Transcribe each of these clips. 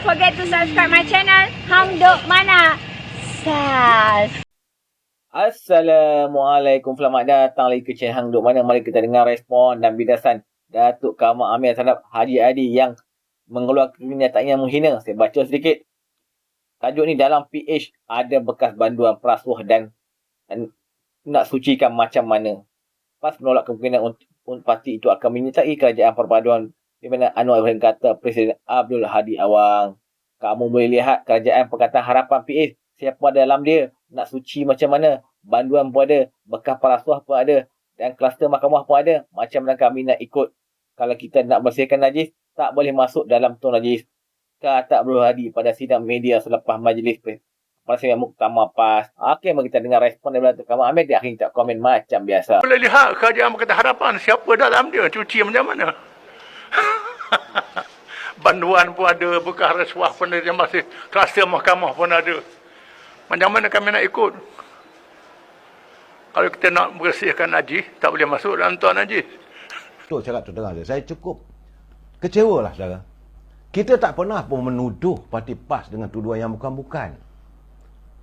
forget to subscribe my channel Hang Duk Mana Sas. Assalamualaikum, selamat datang lagi ke channel Hang Duk Mana. Mari kita dengar respon dan bidasan Datuk Kamal Amir terhadap Haji Adi yang mengeluarkan kenyataan yang menghina. Saya baca sedikit. Tajuk ni, dalam PH ada bekas banduan perasuah dan nak sucikan macam mana. PAS menolak kemungkinan parti itu akan menyertai kerajaan perpaduan di mana Anwar Ibrahim kata Presiden Abdul Hadi Awang. Kamu boleh lihat kerajaan Pakatan Harapan PH, siapa dalam dia, nak suci macam mana, banduan pun ada, bekas perasuah pun ada, dan kluster mahkamah pun ada. Macam mana kami nak ikut? Kalau kita nak bersihkan najis, tak boleh masuk dalam tong najis, kata Abdul Hadi pada sidang media selepas majlis Parlimen Muktamar PAS. Okey, mari kita dengar respon daripada Datuk Kamal Amir. Dia akhirnya tak komen macam biasa. Boleh lihat kerajaan Pakatan Harapan, siapa dalam dia, cuci macam mana. Banduan pun ada, bekas rasuah pun ada, masih kluster mahkamah pun ada. Macam mana kami nak ikut? Kalau kita nak bersihkan najis, tak boleh masuk dalam tuan najis. Tok cakap terdengar je. Saya cukup kecewa lah, saudara. Kita tak pernah pun menuduh parti PAS dengan tuduhan yang bukan-bukan.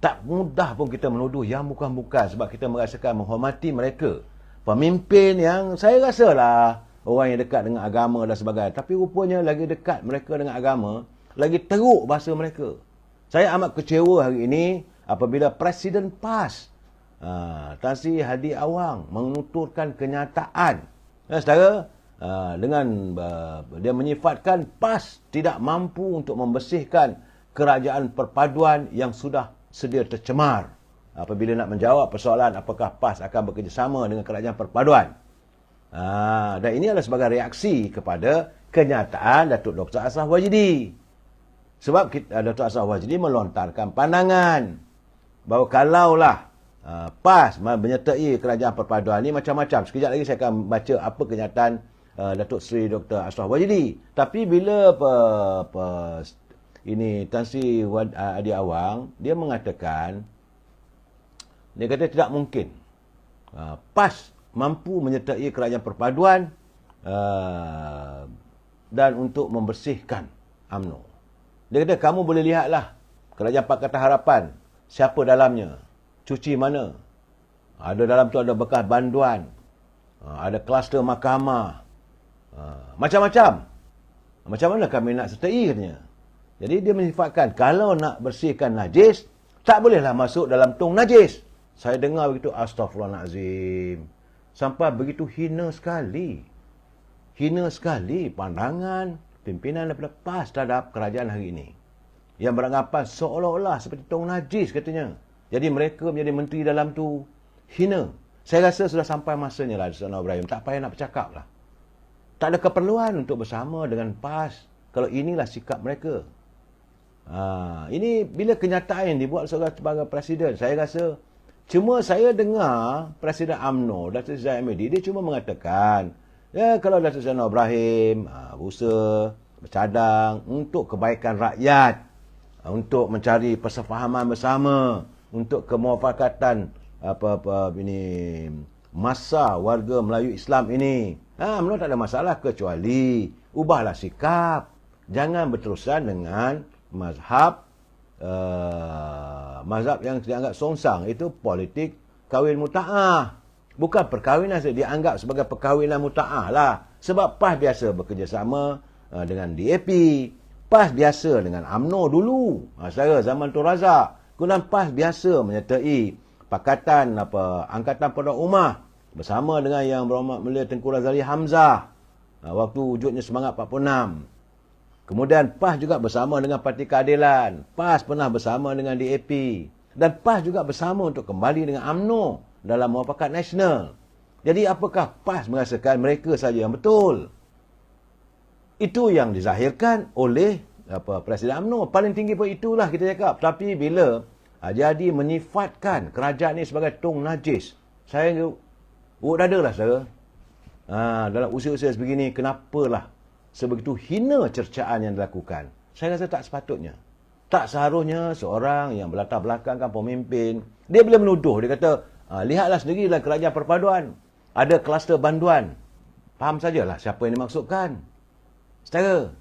Tak mudah pun kita menuduh yang bukan-bukan sebab kita merasakan menghormati mereka. Pemimpin yang saya rasalah orang yang dekat dengan agama dan sebagainya. Tapi rupanya lagi dekat mereka dengan agama, lagi teruk bahasa mereka. Saya amat kecewa hari ini apabila Presiden PAS, Tan Sri Hadi Awang, menuturkan kenyataan. Saudara, dengan dia menyifatkan PAS tidak mampu untuk membersihkan kerajaan perpaduan yang sudah sedia tercemar. Apabila nak menjawab persoalan apakah PAS akan bekerjasama dengan kerajaan perpaduan. Dan ini adalah sebagai reaksi kepada kenyataan Datuk Dr. Ashraf Wajidi. Sebab Datuk Ashraf Wajidi melontarkan pandangan bahawa kalaulah PAS menyertai kerajaan perpaduan ini macam-macam. Sekejap lagi saya akan baca apa kenyataan Datuk Seri Dr. Ashraf Wajidi. Tapi bila ini Tan Sri Hadi Awang, dia mengatakan, dia kata tidak mungkin PAS mampu menyertai kerajaan perpaduan dan untuk membersihkan UMNO. Dia kata kamu boleh lihatlah kerajaan Pakatan Harapan, siapa dalamnya, cuci mana. Ada dalam tu ada bekas banduan, ada kluster mahkamah, macam-macam. Macam mana kami nak sertai katanya. Jadi dia menyifatkan kalau nak bersihkan najis, tak bolehlah masuk dalam tong najis. Saya dengar begitu, astagfirullahalazim. Sampai begitu hina sekali. Hina sekali pandangan pimpinan daripada PAS terhadap kerajaan hari ini. Yang beranggapan seolah-olah seperti tong najis katanya. Jadi mereka menjadi menteri dalam tu hina. Saya rasa sudah sampai masanya lah Anwar Ibrahim. Tak payah nak bercakap lah. Tak ada keperluan untuk bersama dengan PAS kalau inilah sikap mereka. Ini bila kenyataan yang dibuat sebagai presiden, saya rasa cuma saya dengar Presiden UMNO, Datuk Seri Zahid Hamidi, dia cuma mengatakan, ya kalau Datuk Seri Anwar Ibrahim berusaha bercadang untuk kebaikan rakyat, untuk mencari persefahaman bersama, untuk kemuafakatan ini masa warga Melayu Islam ini, UMNO tak ada masalah kecuali ubahlah sikap. Jangan berterusan dengan mazhab yang dianggap songsang, itu politik kahwin muta'ah. Bukan perkahwinan dianggap sebagai perkahwinan muta'ah lah. Sebab PAS biasa bekerjasama dengan DAP. PAS biasa dengan UMNO dulu. Secara zaman Tun Razak. Kemudian PAS biasa menyertai Pakatan Angkatan Perdana Umar bersama dengan Yang Berhormat Mulia Tengku Razali Hamzah waktu wujudnya Semangat 46. Kemudian PAS juga bersama dengan Parti Keadilan. PAS pernah bersama dengan DAP. Dan PAS juga bersama untuk kembali dengan UMNO dalam Muafakat Nasional. Jadi apakah PAS merasakan mereka saja yang betul? Itu yang dizahirkan oleh Presiden UMNO. Paling tinggi pun itulah kita cakap. Tapi bila jadi menyifatkan kerajaan ini sebagai tong najis, saya urut dada lah saudara. Dalam usia-usia sebegini, kenapalah sebegitu hina cercaan yang dilakukan. Saya rasa tak sepatutnya. Tak seharusnya seorang yang berlatar belakangkan pemimpin, dia boleh menuduh. Dia kata, lihatlah sendiri dalam kerajaan perpaduan, ada kluster banduan. Faham sajalah siapa yang dimaksudkan. Saudara,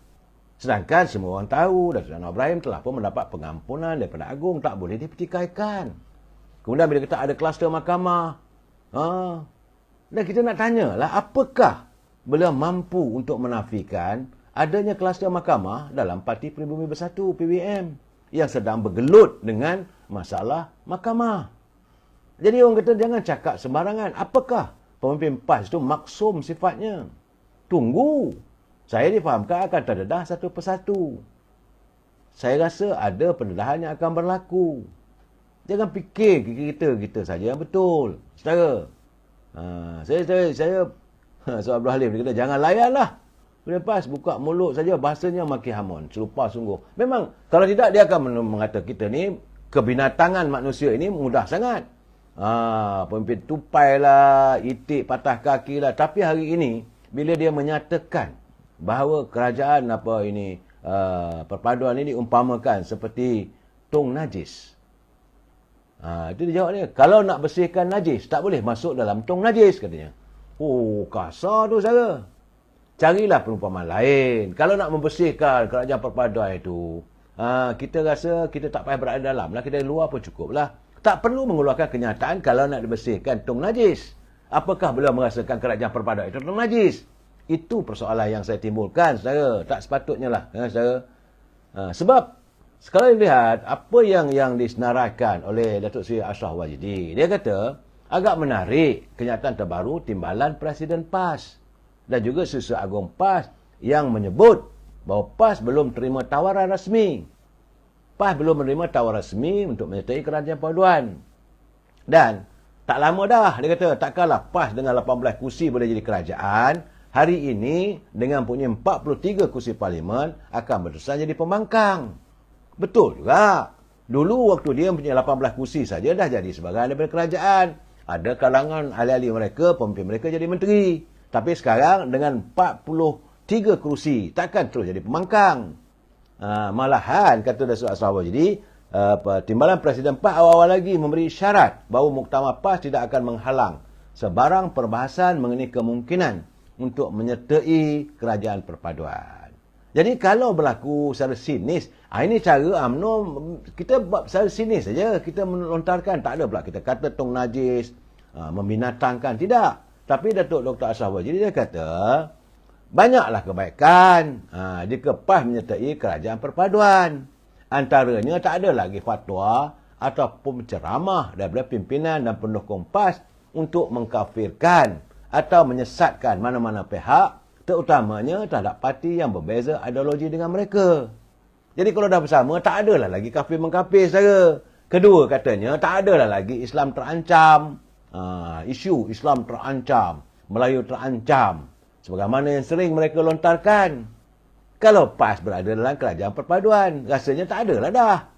Sedangkan semua orang tahu Datuk Seri Anwar Ibrahim telah pun mendapat pengampunan daripada Agung, tak boleh dipertikaikan. Kemudian bila kita ada kluster mahkamah, dan kita nak tanyalah apakah beliau mampu untuk menafikan adanya kluster mahkamah dalam Parti Pribumi Bersatu PBM yang sedang bergelut dengan masalah mahkamah. Jadi orang kata jangan cakap sembarangan. Apakah pemimpin PAS itu maksum sifatnya? Tunggu. Saya difahamkan akan terdedah satu persatu. Saya rasa ada pendedahan yang akan berlaku. Jangan fikir kita saja yang betul. Saudara. Saya Soal Abdul Halim, dia kata, jangan layanlah. Lepas buka mulut saja, bahasanya maki hamun. Selupa sungguh. Memang, kalau tidak, dia akan mengata kita ni, kebinatangan manusia ini mudah sangat. Pemimpin tupai lah, itik patah kaki lah. Tapi hari ini, bila dia menyatakan bahawa kerajaan perpaduan ini diumpamakan seperti tong najis. Itu dia jawab dia. Kalau nak bersihkan najis, tak boleh masuk dalam tong najis, katanya. Oh, kasar tu saya. Carilah perumpamaan lain. Kalau nak membersihkan kerajaan perpaduan itu, kita rasa kita tak payah berada dalam lah. Kita luar pun cukup lah. Tak perlu mengeluarkan kenyataan kalau nak dibersihkan tong najis. Apakah beliau merasakan kerajaan perpaduan itu tong najis? Itu persoalan yang saya timbulkan, saudara. Tak sepatutnya lah, saudara. Sebab, kalau lihat apa yang disenaraikan oleh Datuk Seri Ashraf Wajidi, dia kata, agak menarik kenyataan terbaru timbalan Presiden PAS dan juga Susah Agung PAS yang menyebut bahawa PAS belum terima tawaran rasmi. PAS belum menerima tawaran rasmi untuk menyertai kerajaan perpaduan. Dan, tak lama dah, dia kata, takkanlah PAS dengan 18 kursi boleh jadi kerajaan, hari ini, dengan punya 43 kursi parlimen, akan berterusan jadi pembangkang. Betul juga. Dulu waktu dia punya 18 kursi saja dah jadi sebahagian daripada kerajaan. Ada kalangan ahli-ahli mereka, pemimpin mereka jadi menteri. Tapi sekarang dengan 43 kursi, takkan terus jadi pembangkang. Malahan, kata Datuk Ashraf Wajidi, timbalan Presiden PAS awal-awal lagi memberi syarat bahawa Muktamar PAS tidak akan menghalang sebarang perbahasan mengenai kemungkinan untuk menyertai kerajaan perpaduan. Jadi kalau berlaku secara sinis, ini cara UMNO, kita buat secara sinis saja, kita melontarkan. Tak ada pula kita kata tong najis, membinatangkan, tidak. Tapi Datuk Dr. Ashraf Wajidi dia kata, banyaklah kebaikan jika PAS menyertai kerajaan perpaduan. Antaranya tak ada lagi fatwa ataupun ceramah daripada pimpinan dan pendukung PAS untuk mengkafirkan atau menyesatkan mana-mana pihak, terutamanya terhadap parti yang berbeza ideologi dengan mereka. Jadi kalau dah bersama, tak adalah lagi kafir-mengkafir, saudara. Kedua katanya, tak adalah lagi Islam terancam. Isu Islam terancam, Melayu terancam. Sebagaimana yang sering mereka lontarkan. Kalau PAS berada dalam kerajaan perpaduan, rasanya tak adalah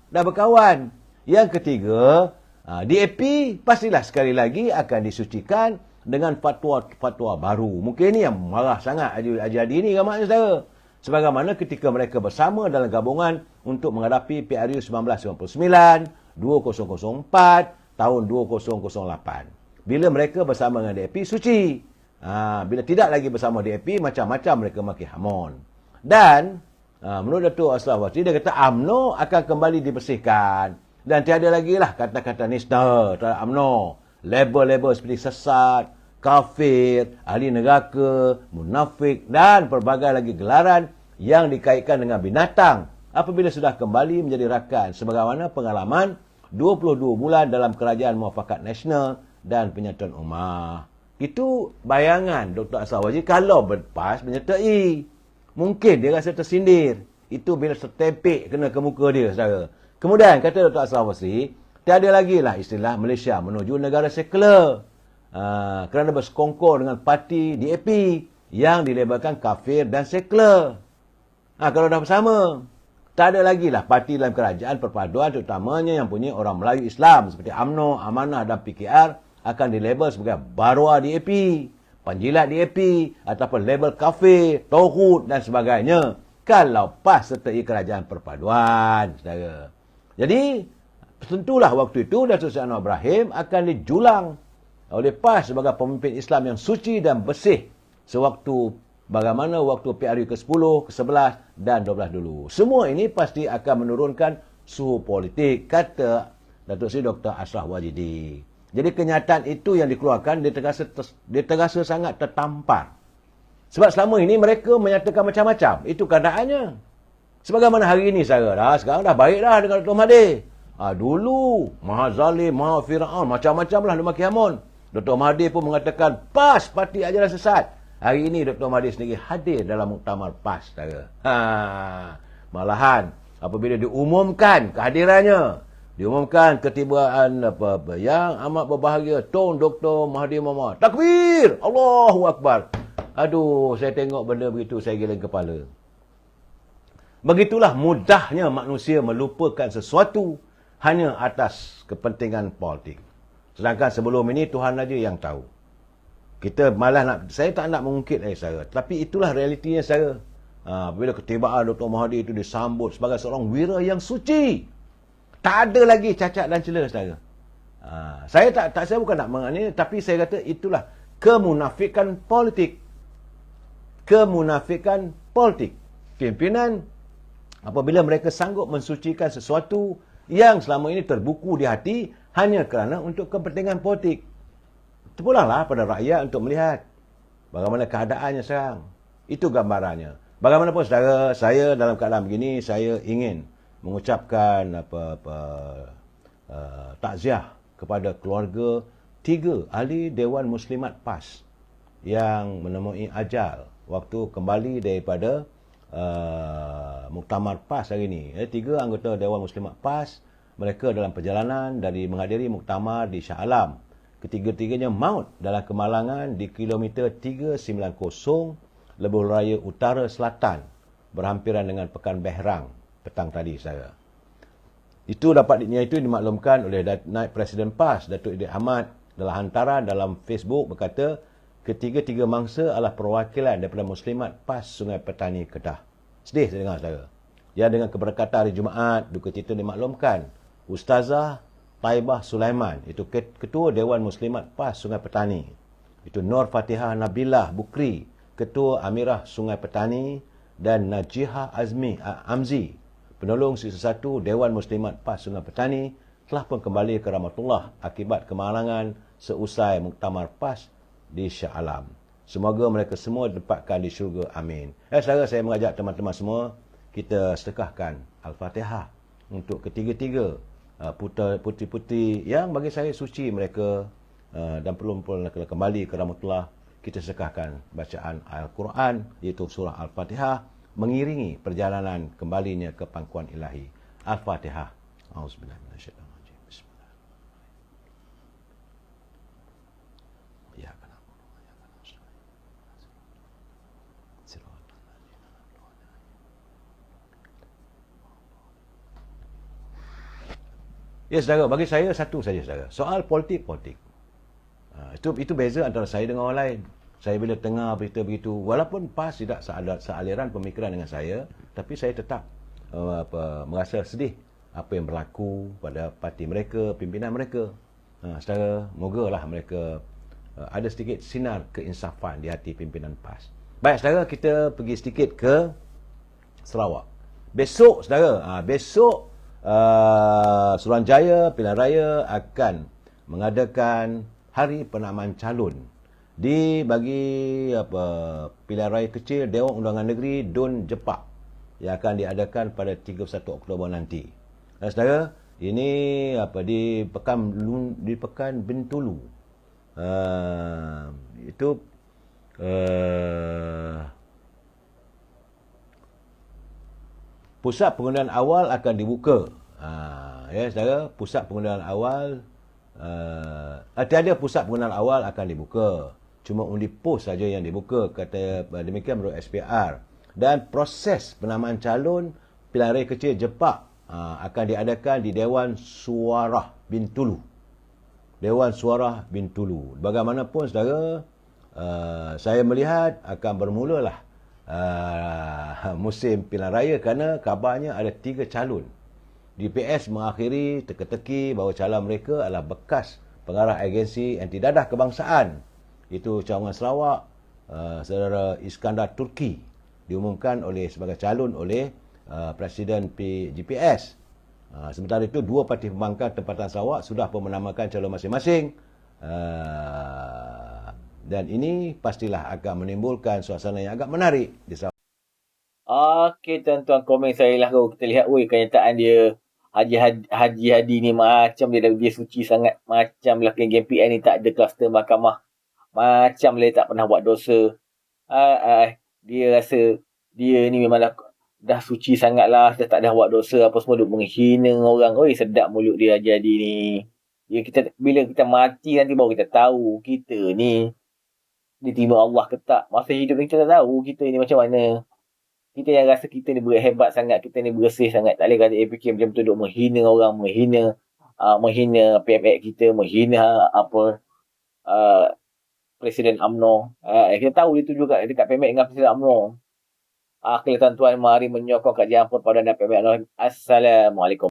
dah berkawan. Yang ketiga, DAP pastilah sekali lagi akan disucikan dengan fatwa-fatwa baru. Mungkin ini yang marah sangat Haji ni ramai saudara. Sebagaimana ketika mereka bersama dalam gabungan untuk menghadapi PRU 1999, 2004, tahun 2008. Bila mereka bersama dengan DAP, suci. Bila tidak lagi bersama DAP, macam-macam mereka maki hamun. Dan, menurut Datuk Ashraf Wajidi, dia kata UMNO akan kembali dibersihkan. Dan tiada lagi lah kata-kata nista terhadap UMNO. Label-label seperti sesat, kafir, ahli neraka, munafik dan pelbagai lagi gelaran yang dikaitkan dengan binatang apabila sudah kembali menjadi rakan sebagaimana pengalaman 22 bulan dalam kerajaan muafakat nasional dan penyatuan ummah. Itu bayangan Dr. Ashraf Wajidi kalau berpas menyertai. Mungkin dia rasa tersindir. Itu bila setepek kena ke muka dia, saudara. Kemudian kata Dr. Ashraf Wajidi, tiada lagi lah istilah Malaysia menuju negara sekular. Kerana bersekongkol dengan parti DAP yang dilabelkan kafir dan sekular. Kalau dah bersama, tak ada lagi lah parti dalam kerajaan perpaduan terutamanya yang punya orang Melayu Islam seperti UMNO, Amanah dan PKR akan dilabel sebagai barua DAP, penjilat DAP ataupun label kafir, tauhid dan sebagainya. Kalau PAS sertai kerajaan perpaduan, saudara. Jadi, tentulah waktu itu Datuk Seri Anwar Ibrahim akan dijulang oleh PAS sebagai pemimpin Islam yang suci dan bersih sewaktu bagaimana waktu PRU ke-10, ke-11 dan 12 dulu. Semua ini pasti akan menurunkan suhu politik, kata Datuk Seri Dr. Ashraf Wajidi. Jadi kenyataan itu yang dikeluarkan, dia terasa sangat tertampar. Sebab selama ini mereka menyatakan macam-macam. Itu keadaannya. Sebagaimana hari ini sekarang dah baik dah dengan Dr. Mahathir. Dulu, Maha Zalim, Maha Fir'aun, macam-macam lah dia maki Hamun. Dr. Mahathir pun mengatakan, PAS, Parti Ajaran Sesat. Hari ini Dr. Mahathir sendiri hadir dalam muktamar PAS. Malahan, apabila diumumkan kehadirannya, diumumkan ketibaan yang amat berbahagia, Tun Dr. Mahathir Mohamad. Takbir! Allahu Akbar! Aduh, saya tengok benda begitu, saya geleng kepala. Begitulah mudahnya manusia melupakan sesuatu hanya atas kepentingan politik. Sedangkan sebelum ini Tuhan saja yang tahu. Kita malah saya tak nak mengungkit saya. Tapi itulah realitinya saya. Bila ketibaan Dr. Mahathir itu disambut sebagai seorang wira yang suci. Tak ada lagi cacat dan celah saya. Saya bukan nak mengenai, tapi saya kata itulah kemunafikan politik. Kemunafikan politik. Pimpinan apabila mereka sanggup mensucikan sesuatu yang selama ini terbuku di hati hanya kerana untuk kepentingan politik. Terpulanglah pada rakyat untuk melihat bagaimana keadaannya sekarang. Itu gambarannya. Bagaimanapun saudara, saya dalam keadaan begini, saya ingin mengucapkan takziah kepada keluarga 3 ahli Dewan Muslimat PAS yang menemui ajal waktu kembali daripada muktamar PAS hari ini. 3 anggota Dewan Muslimat PAS, mereka dalam perjalanan dari menghadiri muktamar di Shah Alam. Ketiga-tiganya maut dalam kemalangan di kilometer 390 Lebuh Raya Utara Selatan, berhampiran dengan Pekan Behrang petang tadi saya. Itu dimaklumkan oleh Naib Presiden PAS, Datuk Idris Ahmad, dalam hantaran dalam Facebook berkata, ketiga-tiga mangsa adalah perwakilan daripada Muslimat PAS Sungai Petani Kedah. Sedih saya dengar saya. Ya, dengan keberkatan hari Jumaat, duka cita dimaklumkan Ustazah Taibah Sulaiman, itu Ketua Dewan Muslimat PAS Sungai Petani. Itu Nur Fatihah Nabilah Bukri, Ketua Amirah Sungai Petani, dan Najihah Amzi, penolong sisa 1 Dewan Muslimat PAS Sungai Petani, telah pun kembali ke rahmatullah akibat kemalangan seusai muktamar PAS di Shah Alam. Semoga mereka semua didapatkan di syurga. Amin. Saudara, saya mengajak teman-teman semua, kita sedekahkan Al-Fatihah untuk ketiga-tiga putri-putri yang bagi saya suci mereka dan perlu kembali ke rahmatullah. Kita sedekahkan bacaan Al-Quran, iaitu surah Al-Fatihah, mengiringi perjalanan kembalinya ke pangkuan ilahi. Al-Fatihah. Auzubillahi minasyaitanir rajim. Bismillah. Ya saudara, bagi saya satu saja saudara. Soal politik. Itu beza antara saya dengan orang lain. Saya bila dengar berita begitu, walaupun PAS tidak sealiran pemikiran dengan saya, tapi saya tetap merasa sedih apa yang berlaku pada parti mereka, pimpinan mereka. Saudara, mogalah mereka ada sedikit sinar keinsafan di hati pimpinan PAS. Baik saudara, kita pergi sedikit ke Sarawak. Besok saudara, Suruhanjaya Pilihan Raya akan mengadakan hari penamaan calon bagi pilihan raya kecil Dewan Undangan Negeri Dun Jepak yang akan diadakan pada 31 Oktober nanti. Dan saudara, ini di Pekan Bintulu. Itu pusat pengundian awal akan dibuka. Ya saudara, pusat pengundian awal tiada pusat pengundian awal akan dibuka. Cuma undi pos saja yang dibuka, kata demikian menurut SPR. Dan proses penamaan calon pilihan raya kecil Jepak akan diadakan di Dewan Suarah Bintulu. Dewan Suarah Bintulu. Bagaimanapun saudara, saya melihat akan bermulalah musim pilihan raya kerana kabarnya ada 3 calon. DPS mengakhiri teka-teki bahawa calon mereka adalah bekas pengarah agensi anti dadah kebangsaan. Itu Cawangan Sarawak, saudara Iskandar Turki diumumkan sebagai calon oleh Presiden PGPS. Sementara itu, dua parti pembangkang tempatan Sarawak sudah pun menamakan calon masing-masing. Dan ini pastilah akan menimbulkan suasana yang agak menarik di Sarawak. Okey, tuan-tuan, komen saya lah. Kita lihat, kenyataan dia. Haji Hadi ni macam dia suci sangat. Macam lah geng PN ni tak ada kluster mahkamah. Macam dia tak pernah buat dosa. Dia rasa dia ni memang dah suci sangat lah. Dah tak dah buat dosa apa semua. Duk menghina orang. Sedap mulut dia Haji Hadi ni. Bila kita mati nanti baru kita tahu kita ni diterima Allah ke tak. Masa hidup ni kita tak tahu kita ni macam mana. Kita yang rasa kita ni hebat sangat, kita ni bersih sangat. Tak boleh kata fikir macam tu, duk menghina orang, menghina PMX kita, menghina Presiden UMNO. Kita tahu itu juga dekat PMX dengan Presiden UMNO. Tuan-tuan, mari menyokong kajian perpaduan dan PMX. Assalamualaikum.